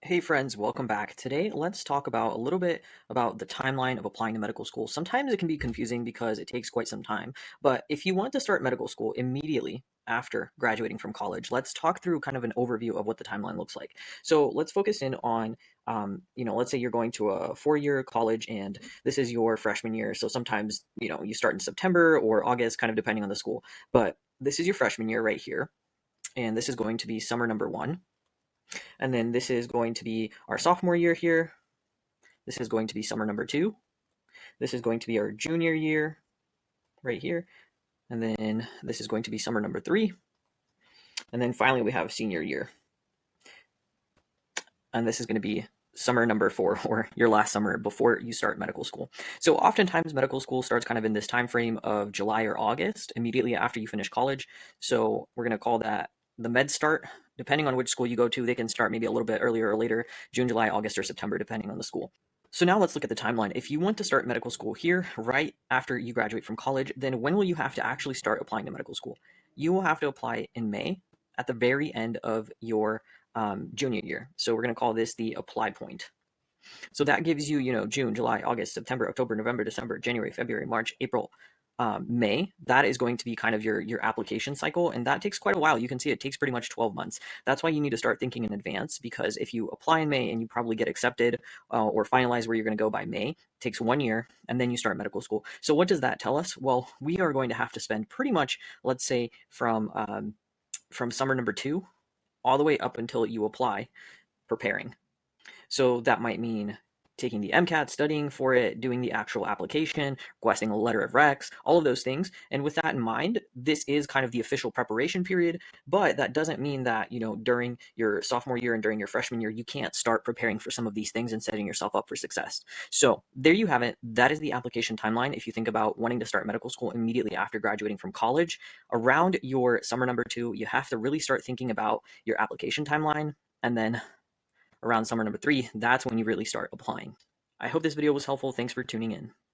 Hey friends, welcome back. Today, let's talk about a little bit about the timeline of applying to medical school. Sometimes it can be confusing because it takes quite some time, but if you want to start medical school immediately after graduating from college, let's talk through kind of an overview of what the timeline looks like. So let's focus in on, let's say you're going to a 4-year college and this is your freshman year. So sometimes, you start in September or August, kind of depending on the school, but this is your freshman year right here. And this is going to be summer number 1. And then this is going to be our sophomore year here. This is going to be summer number 2. This is going to be our junior year right here. And then this is going to be summer number 3. And then finally we have senior year. And this is going to be summer number 4, or your last summer before you start medical school. So oftentimes medical school starts kind of in this time frame of July or August, immediately after you finish college. So we're going to call that the med start. Depending on which school you go to, they can start maybe a little bit earlier or later, June, July, August, or September, depending on the school. So now let's look at the timeline. If you want to start medical school here right after you graduate from college, then when will you have to actually start applying to medical school? You will have to apply in May at the very end of your junior year. So we're going to call this the apply point. So that gives you, June, July, August, September, October, November, December, January, February, March, April, May. That is going to be kind of your application cycle, and that takes quite a while. You can see it takes pretty much 12 months. That's why you need to start thinking in advance, because if you apply in May and you probably get accepted or finalize where you're going to go by May, it takes 1 year, and then you start medical school. So what does that tell us? Well, we are going to have to spend pretty much, let's say, from summer number 2 all the way up until you apply preparing. So that might mean taking the MCAT, studying for it, doing the actual application, requesting a letter of recs, all of those things. And with that in mind, this is kind of the official preparation period, but that doesn't mean that, during your sophomore year and during your freshman year, you can't start preparing for some of these things and setting yourself up for success. So there you have it. That is the application timeline. If you think about wanting to start medical school immediately after graduating from college, around your summer number 2, you have to really start thinking about your application timeline. And then around summer number 3, that's when you really start applying. I hope this video was helpful. Thanks for tuning in.